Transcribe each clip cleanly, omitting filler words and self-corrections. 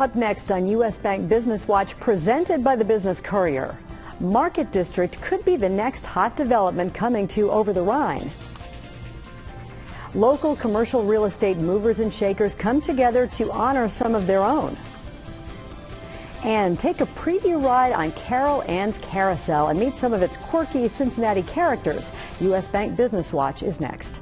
Up next on U.S. Bank Business Watch, presented by the Business Courier. Market District could be the next hot development coming to over the Rhine. Local commercial real estate movers and shakers come together to honor some of their own. And take a preview ride on Carroll and Carousel and meet some of its quirky Cincinnati characters. U.S. Bank Business Watch is next.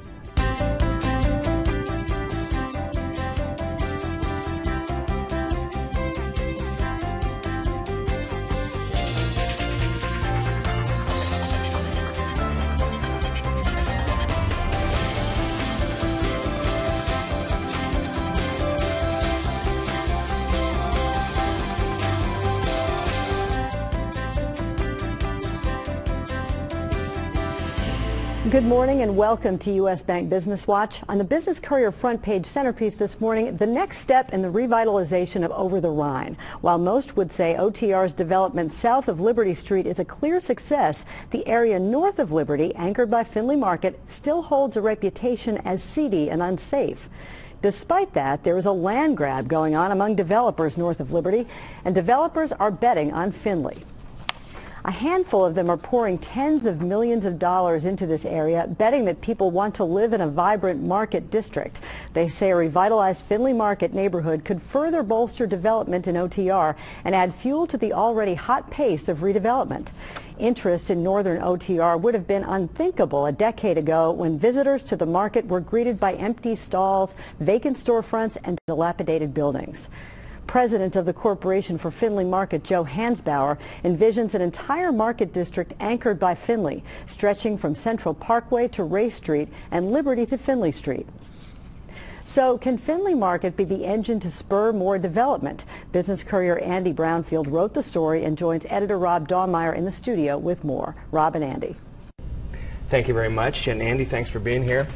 Good morning and welcome to U.S. Bank Business Watch. On the Business Courier front page centerpiece this morning, the next step in the revitalization of Over the Rhine. While most would say OTR's development south of Liberty Street is a clear success, the area north of Liberty, anchored by Findlay Market, still holds a reputation as seedy and unsafe. Despite that, there is a land grab going on among developers north of Liberty, and developers are betting on Findlay. A handful of them are pouring tens of millions of dollars into this area, betting that people want to live in a vibrant market district. They say a revitalized Findlay Market neighborhood could further bolster development in OTR and add fuel to the already hot pace of redevelopment. Interest in northern OTR would have been unthinkable a decade ago when visitors to the market were greeted by empty stalls, vacant storefronts, and dilapidated buildings. President of the Corporation for Findlay Market, Joe Hansbauer, envisions an entire market district anchored by Findlay, stretching from Central Parkway to Ray Street and Liberty to Findlay Street. So can Findlay Market be the engine to spur more development? Business Courier Andy Brownfield wrote the story and joins editor Rob Dahlmeyer in the studio with more. Rob and Andy. Thank you very much. And Andy, thanks for being here.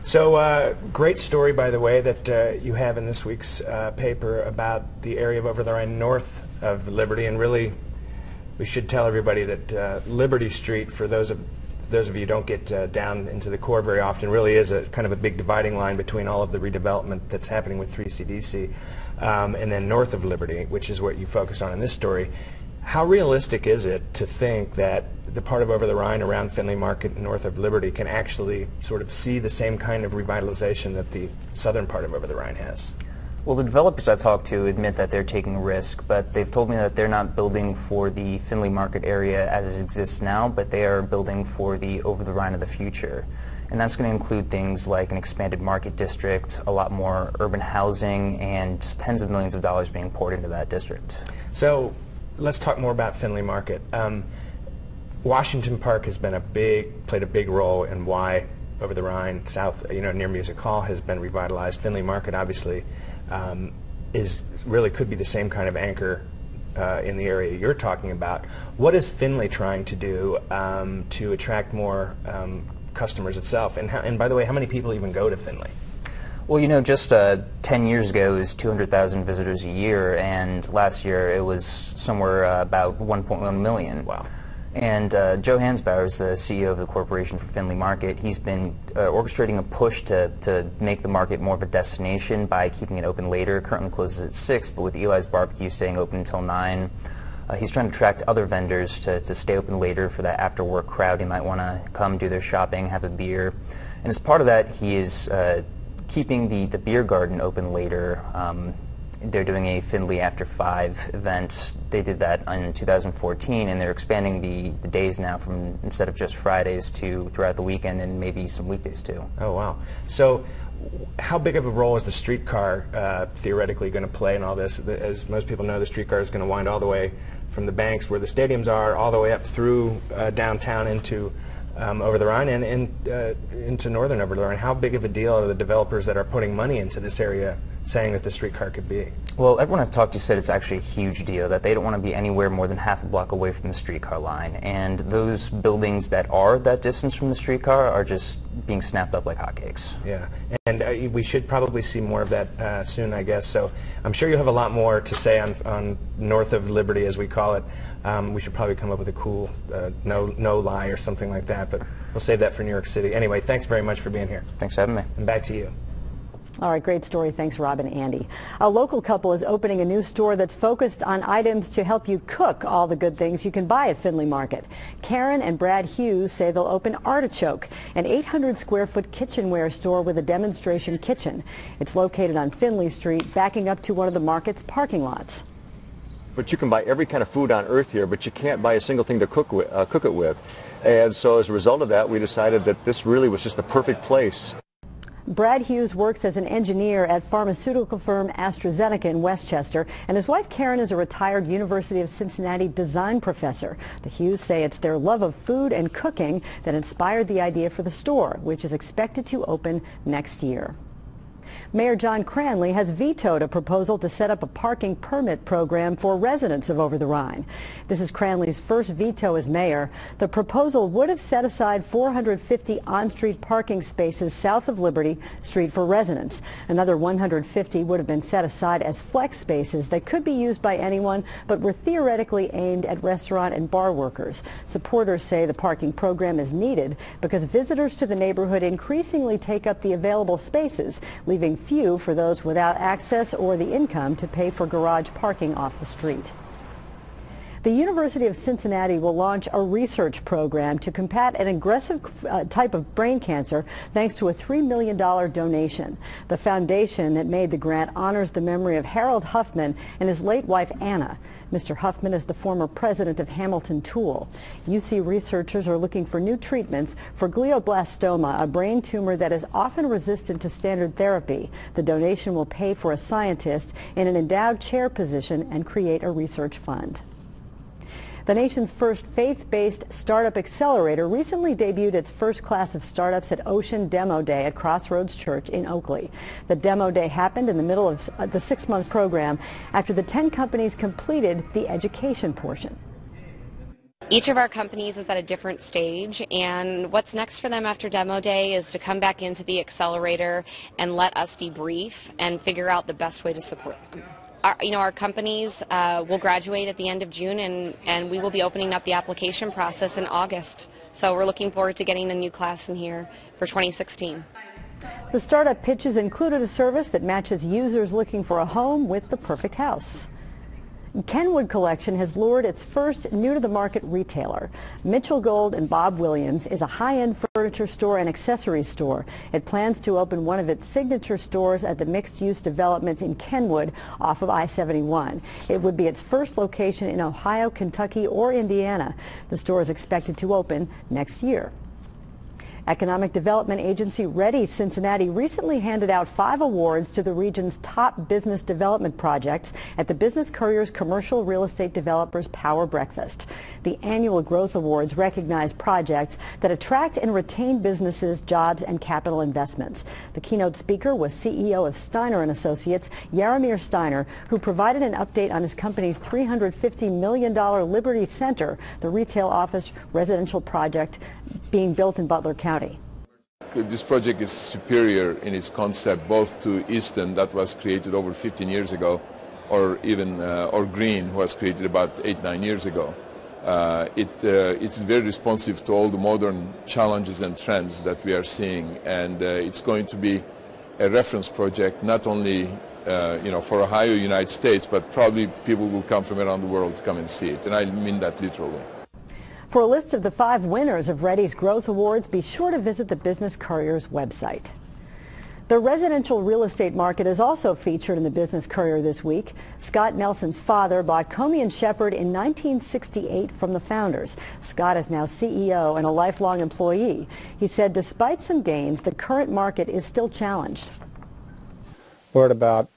So great story, by the way, that you have in this week's paper about the area of Over the Rhine north of Liberty. And really, we should tell everybody that Liberty Street, for those of you who don't get down into the core very often, really is a kind of a big dividing line between all of the redevelopment that's happening with 3CDC and then north of Liberty, which is what you focus on in this story. How realistic is it to think that the part of Over the Rhine around Findlay Market north of Liberty can actually sort of see the same kind of revitalization that the southern part of Over the Rhine has? Well, the developers I talked to admit that they're taking a risk, but they've told me that they're not building for the Findlay Market area as it exists now, but they are building for the Over the Rhine of the future. And that's going to include things like an expanded market district, a lot more urban housing, and just tens of millions of dollars being poured into that district. So let's talk more about Findlay Market. Washington Park has been played a big role in why Over the Rhine south, near Music Hall, has been revitalized. Findlay Market obviously could be the same kind of anchor in the area you're talking about. What is Findlay trying to do to attract more customers itself? And by the way, how many people even go to Findlay? Well, just 10 years ago it was 200,000 visitors a year, and last year it was somewhere about 1.1 million. Wow. And Joe Hansbauer is the CEO of the Corporation for Findlay Market. He's been orchestrating a push to make the market more of a destination by keeping it open later. Currently closes at 6, but with Eli's Barbecue staying open until 9. He's trying to attract other vendors to stay open later for that after-work crowd who might want to come do their shopping, have a beer. And as part of that, he is keeping the beer garden open later. They're doing a Findlay After 5 event. They did that in 2014, and they're expanding the days now from, instead of just Fridays, to throughout the weekend and maybe some weekdays too. Oh, wow. So how big of a role is the streetcar theoretically going to play in all this? As most people know, the streetcar is going to wind all the way from the banks where the stadiums are, all the way up through downtown into Over the Rhine and into northern Over the Rhine. How big of a deal are the developers that are putting money into this area saying that the streetcar could be? Well, everyone I've talked to said it's actually a huge deal, that they don't want to be anywhere more than half a block away from the streetcar line. And those buildings that are that distance from the streetcar are just being snapped up like hotcakes. Yeah, and we should probably see more of that soon, I guess. So I'm sure you'll have a lot more to say on north of Liberty, as we call it. We should probably come up with a cool no lie or something like that, but we'll save that for New York City. Anyway, thanks very much for being here. Thanks for having me. And back to you. All right, great story. Thanks, Rob and Andy. A local couple is opening a new store that's focused on items to help you cook all the good things you can buy at Findlay Market. Karen and Brad Hughes say they'll open Artichoke, an 800-square-foot kitchenware store with a demonstration kitchen. It's located on Findlay Street, backing up to one of the market's parking lots. But you can buy every kind of food on earth here, but you can't buy a single thing to cook it with. And so as a result of that, we decided that this really was just the perfect place. Brad Hughes works as an engineer at pharmaceutical firm AstraZeneca in Westchester, and his wife Karen is a retired University of Cincinnati design professor. The Hughes say it's their love of food and cooking that inspired the idea for the store, which is expected to open next year. Mayor John Cranley has vetoed a proposal to set up a parking permit program for residents of Over the Rhine. This is Cranley's first veto as mayor. The proposal would have set aside 450 on-street parking spaces south of Liberty Street for residents. Another 150 would have been set aside as flex spaces that could be used by anyone but were theoretically aimed at restaurant and bar workers. Supporters say the parking program is needed because visitors to the neighborhood increasingly take up the available spaces, leaving few for those without access or the income to pay for garage parking off the street. The University of Cincinnati will launch a research program to combat an aggressive type of brain cancer thanks to a $3 million donation. The foundation that made the grant honors the memory of Harold Huffman and his late wife Anna. Mr. Huffman is the former president of Hamilton Tool. UC researchers are looking for new treatments for glioblastoma, a brain tumor that is often resistant to standard therapy. The donation will pay for a scientist in an endowed chair position and create a research fund. The nation's first faith-based startup accelerator recently debuted its first class of startups at Ocean Demo Day at Crossroads Church in Oakley. The Demo Day happened in the middle of the 6-month program after the 10 companies completed the education portion. Each of our companies is at a different stage, and what's next for them after Demo Day is to come back into the accelerator and let us debrief and figure out the best way to support them. Our companies will graduate at the end of June, and we will be opening up the application process in August. So we're looking forward to getting a new class in here for 2016. The startup pitches included a service that matches users looking for a home with the perfect house. Kenwood Collection has lured its first new-to-the-market retailer. Mitchell Gold and Bob Williams is a high-end furniture store and accessories store. It plans to open one of its signature stores at the mixed-use development in Kenwood off of I-71. It would be its first location in Ohio, Kentucky, or Indiana. The store is expected to open next year. Economic Development Agency Ready Cincinnati recently handed out 5 awards to the region's top business development projects at the Business Courier's Commercial Real Estate Developers Power Breakfast. The annual Growth Awards recognize projects that attract and retain businesses, jobs, and capital investments. The keynote speaker was CEO of Steiner & Associates, Yaromir Steiner, who provided an update on his company's $350 million Liberty Center, the retail office residential project being built in Butler County. This project is superior in its concept both to Easton, that was created over 15 years ago, or even or Green, who was created about 8-9 years ago. It's very responsive to all the modern challenges and trends that we are seeing, and it's going to be a reference project not only for Ohio, United States, but probably people will come from around the world to come and see it, and I mean that literally. For a list of the 5 winners of Ready's Growth Awards, be sure to visit the Business Courier's website. The residential real estate market is also featured in the Business Courier this week. Scott Nelson's father bought Comey & Shepard in 1968 from the founders. Scott is now CEO and a lifelong employee. He said despite some gains, the current market is still challenged. We're at about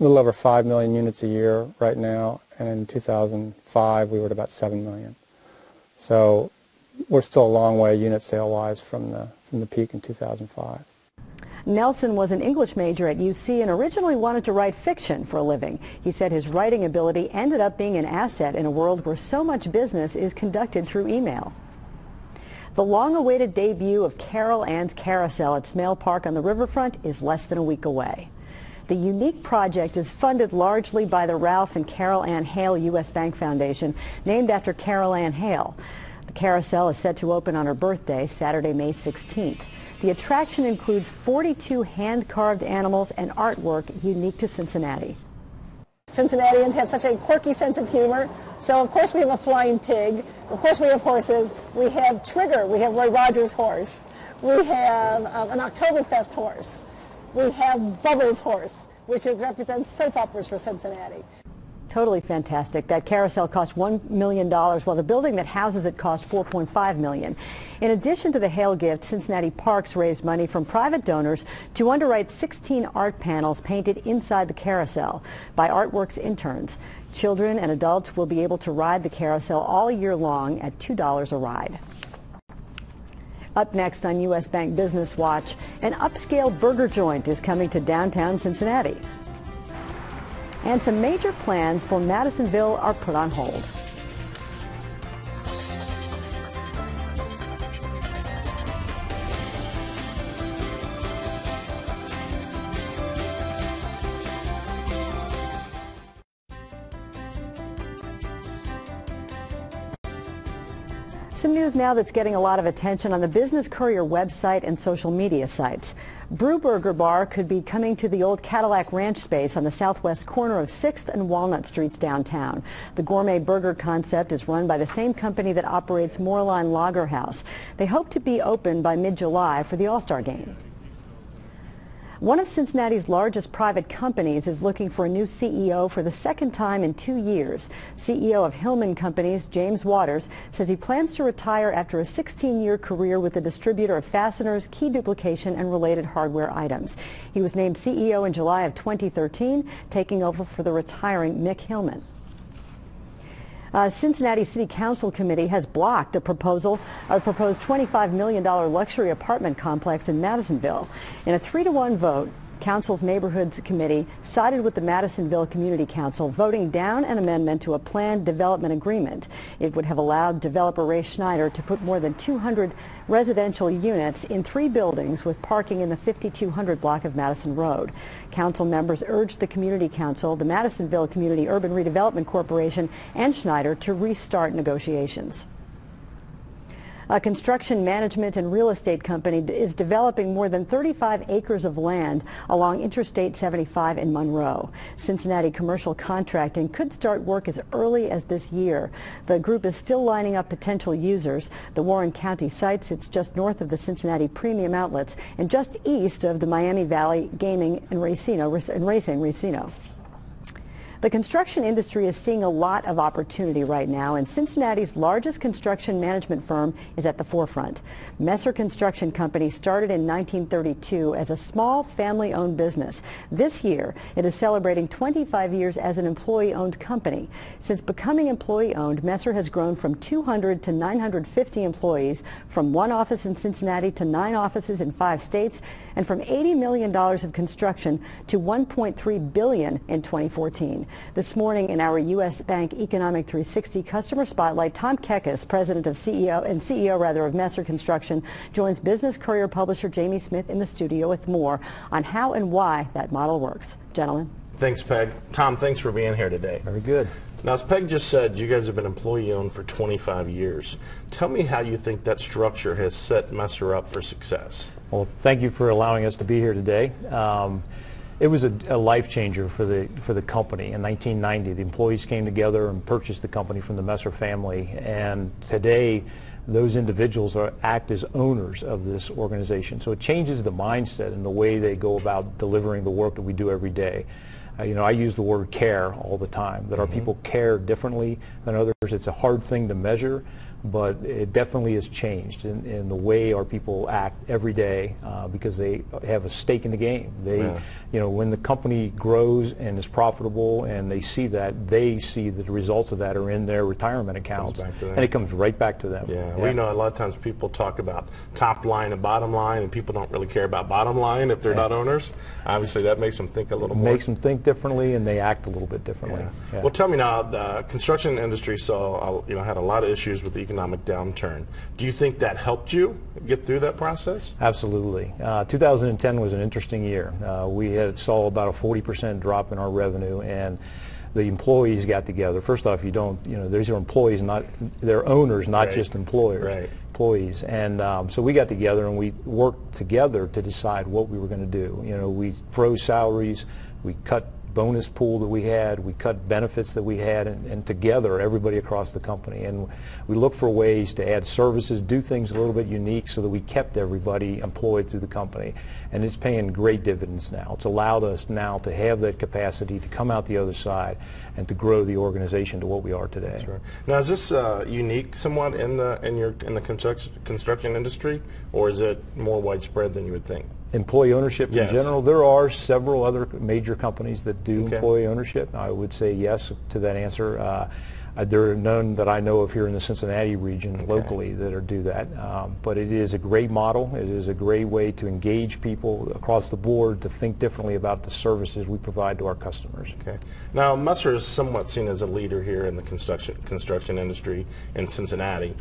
a little over 5 million units a year right now, and in 2005 we were at about 7 million. So we're still a long way unit sale-wise from the peak in 2005. Nelson was an English major at UC and originally wanted to write fiction for a living. He said his writing ability ended up being an asset in a world where so much business is conducted through email. The long-awaited debut of Carroll and Carousel at Smail Park on the Riverfront is less than a week away. The unique project is funded largely by the Ralph and Carol Ann Hale U.S. Bank Foundation, named after Carol Ann Hale. The Carousel is set to open on her birthday, Saturday, May 16th. The attraction includes 42 hand-carved animals and artwork unique to Cincinnati. Cincinnatians have such a quirky sense of humor. So, of course, we have a flying pig. Of course, we have horses. We have Trigger. We have Roy Rogers' horse. We have an Oktoberfest horse. We have Bubbles' horse, which represents soap operas for Cincinnati. Totally fantastic. That carousel cost $1 million, while the building that houses it cost $4.5 million. In addition to the hail gift, Cincinnati Parks raised money from private donors to underwrite 16 art panels painted inside the carousel by Artworks interns. Children and adults will be able to ride the carousel all year long at $2 a ride. Up next on U.S. Bank Business Watch, an upscale burger joint is coming to downtown Cincinnati. And some major plans for Madisonville are put on hold. Some news now that's getting a lot of attention on the Business Courier website and social media sites. Brew Burger Bar could be coming to the old Cadillac Ranch space on the southwest corner of 6th and Walnut Streets downtown. The gourmet burger concept is run by the same company that operates Moorline Lager House. They hope to be open by mid-July for the All-Star Game. One of Cincinnati's largest private companies is looking for a new CEO for the second time in 2 years. CEO of Hillman Companies, James Waters, says he plans to retire after a 16-year career with the distributor of fasteners, key duplication, and related hardware items. He was named CEO in July of 2013, taking over for the retiring Mick Hillman. Cincinnati City Council Committee has blocked a proposed $25 million luxury apartment complex in Madisonville. In a 3-to-1 vote, Council's Neighborhoods Committee sided with the Madisonville Community Council, voting down an amendment to a planned development agreement. It would have allowed developer Ray Schneider to put more than 200 residential units in 3 buildings with parking in the 5200 block of Madison Road. Council members urged the Community Council, the Madisonville Community Urban Redevelopment Corporation, and Schneider to restart negotiations. A construction management and real estate company is developing more than 35 acres of land along Interstate 75 in Monroe. Cincinnati Commercial Contracting could start work as early as this year. The group is still lining up potential users. The Warren County site sits just north of the Cincinnati Premium Outlets and just east of the Miami Valley Gaming and Racing Racino. The construction industry is seeing a lot of opportunity right now, and Cincinnati's largest construction management firm is at the forefront. Messer Construction Company started in 1932 as a small family-owned business. This year, it is celebrating 25 years as an employee-owned company. Since becoming employee-owned, Messer has grown from 200 to 950 employees, from 1 office in Cincinnati to 9 offices in 5 states, and from $80 million of construction to $1.3 billion in 2014. This morning in our U.S. Bank Economic 360 Customer Spotlight, Tom Kekes, president of CEO of Messer Construction, joins Business Courier publisher Jamie Smith in the studio with more on how and why that model works. Gentlemen. Thanks, Peg. Tom, thanks for being here today. Very good. Now, as Peg just said, you guys have been employee-owned for 25 years. Tell me how you think that structure has set Messer up for success. Well, thank you for allowing us to be here today. It was a life changer for the company. In 1990, the employees came together and purchased the company from the Messer family, and today those individuals act as owners of this organization. So it changes the mindset and the way they go about delivering the work that we do every day. I use the word care all the time, that our people care differently than others. It's a hard thing to measure, but it definitely has changed in the way our people act every day because they have a stake in the game. When the company grows and is profitable and they see that the results of that are in their retirement accounts, and it comes right back to them. We know a lot of times people talk about top line and bottom line, and people don't really care about bottom line if they're not owners. Obviously, that makes them think a little more. Makes them think differently, and they act a little bit differently. Well, tell me now, the construction industry had a lot of issues with the economic downturn. Do you think that helped you get through that process? Absolutely. 2010 was an interesting year. We saw about a 40% drop in our revenue, and the employees got together. First off, these are employees, they're owners, not just employers. employees. And so we got together and we worked together to decide what we were going to do. You know, we froze salaries, we cut bonus pool that we had, we cut benefits that we had, and together, everybody across the company. And we looked for ways to add services, do things a little bit unique so that we kept everybody employed through the company. And it's paying great dividends now. It's allowed us now to have that capacity to come out the other side and to grow the organization to what we are today. That's right. Now, is this unique somewhat in the construction industry, or is it more widespread than you would think? Employee ownership Yes. in general, there are several other major companies that do employee ownership. I would say yes to that answer. There are none that I know of here in the Cincinnati region locally that do that. But it is a great model. It is a great way to engage people across the board to think differently about the services we provide to our customers. Okay. Now, Messer is somewhat seen as a leader here in the construction industry in Cincinnati.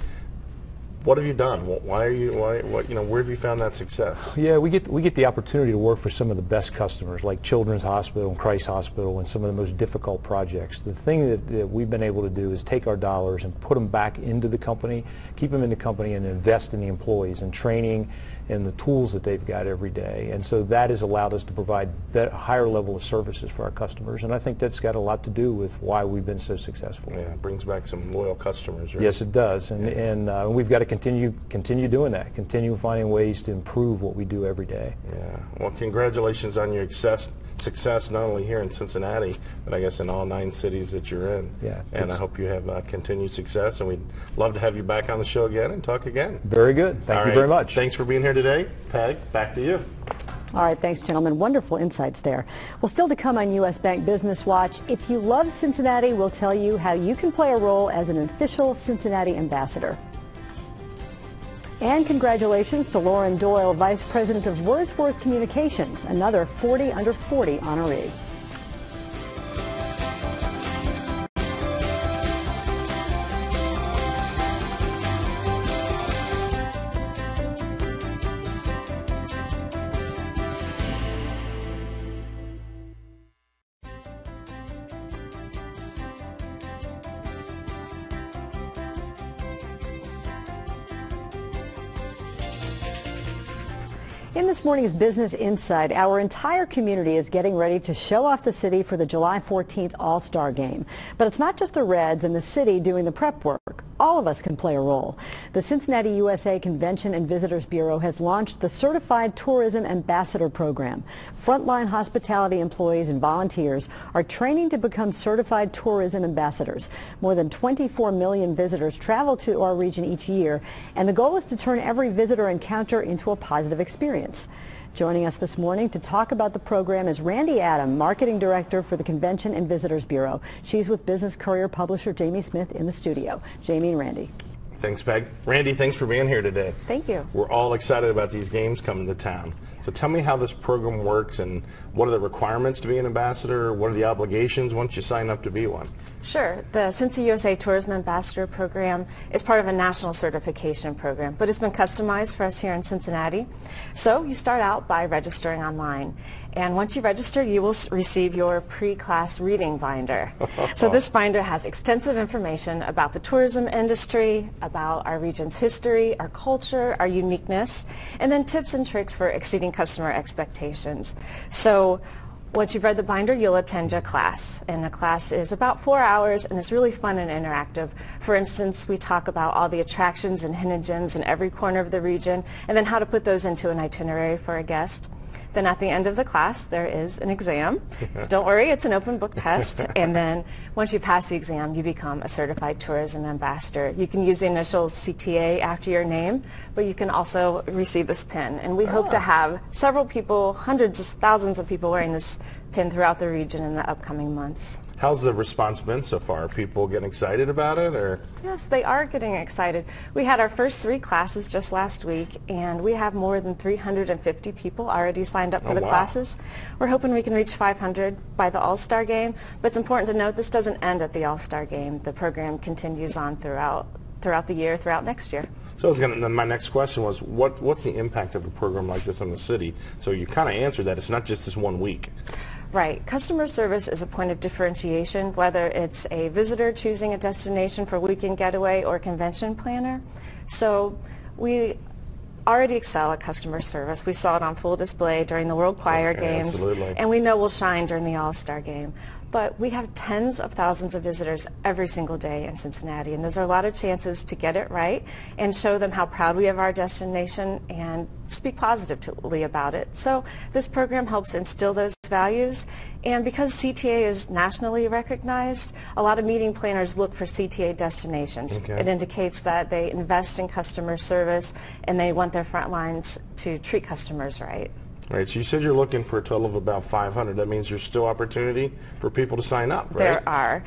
What have you done? Where have you found that success? Yeah, we get the opportunity to work for some of the best customers, like Children's Hospital and Christ Hospital, and some of the most difficult projects. The thing that we've been able to do is take our dollars and put them back into the company, keep them in the company, and invest in the employees and training and the tools that they've got every day. And so that has allowed us to provide that higher level of services for our customers. And I think that's got a lot to do with why we've been so successful. Yeah, it brings back some loyal customers, right? Yes, it does. And we've got to continue doing that, continue finding ways to improve what we do every day. Yeah. Well, congratulations on your success not only here in Cincinnati, but I guess in all 9 cities that you're in. Yeah. And I hope you have continued success, and we'd love to have you back on the show again and talk again. Very good. Thank you very much. Thanks for being here today. Peg, back to you. All right, thanks, gentlemen. Wonderful insights there. Well, still to come on U.S. Bank Business Watch, if you love Cincinnati, we'll tell you how you can play a role as an official Cincinnati ambassador. And congratulations to Lauren Doyle, Vice President of Wordsworth Communications, another 40 under 40 honoree. In this morning's Business Insight, our entire community is getting ready to show off the city for the July 14th All-Star Game. But it's not just the Reds and the city doing the prep work. All of us can play a role. The Cincinnati USA Convention and Visitors Bureau has launched the Certified Tourism Ambassador Program. Frontline hospitality employees and volunteers are training to become certified tourism ambassadors. More than 24 million visitors travel to our region each year, and the goal is to turn every visitor encounter into a positive experience. Joining us this morning to talk about the program is Randy Adam, Marketing Director for the Convention and Visitors Bureau. She's with Business Courier publisher Jamie Smith in the studio. Jamie and Randy. Thanks, Peg. Randy, thanks for being here today. Thank you. We're all excited about these games coming to town. So tell me how this program works and what are the requirements to be an ambassador? What are the obligations once you sign up to be one? Sure. The Cincy USA Tourism Ambassador Program is part of a national certification program, but it's been customized for us here in Cincinnati. So you start out by registering online. And once you register, you will receive your pre-class reading binder. So this binder has extensive information about the tourism industry, about our region's history, our culture, our uniqueness, and then tips and tricks for exceeding customer expectations. So once you've read the binder, you'll attend a class. And the class is about 4 hours, and it's really fun and interactive. For instance, we talk about all the attractions and hidden gems in every corner of the region, and then how to put those into an itinerary for a guest. Then at the end of the class, there is an exam. Don't worry, it's an open book test. And then once you pass the exam, you become a certified tourism ambassador. You can use the initials CTA after your name, but you can also receive this pin. And we hope to have several people, hundreds, thousands of people wearing this pin throughout the region in the upcoming months. How's the response been so far? Are people getting excited about it, or? Yes, they are getting excited. We had our first 3 classes just last week, and we have more than 350 people already signed up for the classes. We're hoping we can reach 500 by the All-Star Game, but it's important to note this doesn't end at the All-Star Game. The program continues on throughout the year, throughout next year. So my next question was, what's the impact of a program like this on the city? So you kind of answered that. It's not just this 1 week. Right. Customer service is a point of differentiation, whether it's a visitor choosing a destination for weekend getaway or convention planner. So We already excel at customer service. We saw it on full display during the World Choir Games, absolutely. and we know we'll shine during the All-Star Game. But we have tens of thousands of visitors every single day in Cincinnati, and those are a lot of chances to get it right and show them how proud we are of our destination and speak positively about it. So this program helps instill those values, and because CTA is nationally recognized, a lot of meeting planners look for CTA destinations. Okay. It indicates that they invest in customer service and they want their front lines to treat customers right. Right, so you said you're looking for a total of about 500. That means there's still opportunity for people to sign up, right? There are.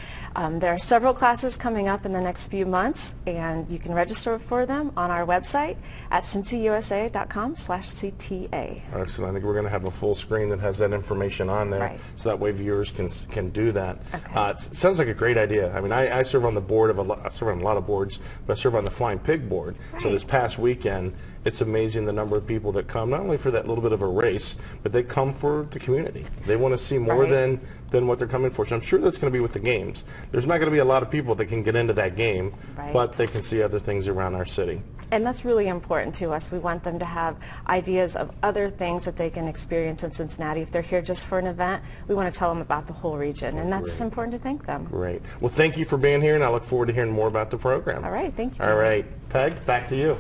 There are several classes coming up in the next few months, and you can register for them on our website at cincyusa.com/CTA. Excellent. I think we're going to have a full screen that has that information on there, Right. so that way viewers can do that. Okay. It sounds like a great idea. I mean, I serve on the board of I serve on a lot of boards, but I serve on the Flying Pig board. So Right. this past weekend, it's amazing the number of people that come, not only for that little bit of a race, but they come for the community. They want to see more Right. than what they're coming for. So I'm sure that's going to be with the games. There's not going to be a lot of people that can get into that game, Right. but they can see other things around our city. And that's really important to us. We want them to have ideas of other things that they can experience in Cincinnati. If they're here just for an event, we want to tell them about the whole region, and that's Great. important to thank them. Great. Well, thank you for being here, and I look forward to hearing more about the program. All right, thank you. All right. Peg, back to you.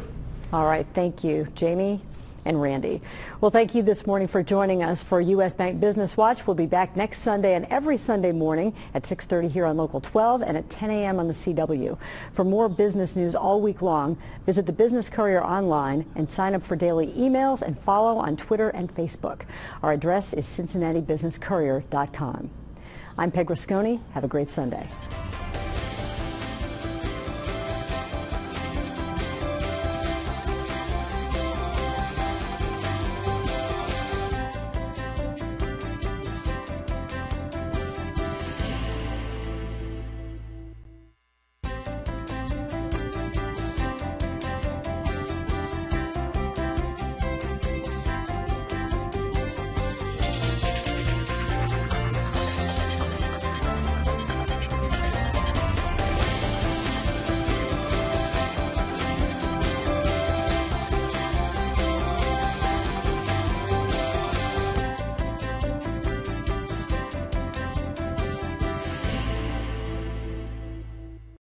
All right, thank you, Jamie and Randy. Well, thank you this morning for joining us for U.S. Bank Business Watch. We'll be back next Sunday and every Sunday morning at 6:30 here on Local 12 and at 10 a.m. on the CW. For more business news all week long, visit the Business Courier online and sign up for daily emails and follow on Twitter and Facebook. Our address is cincinnatibusinesscourier.com. I'm Peg Rasconi. Have a great Sunday.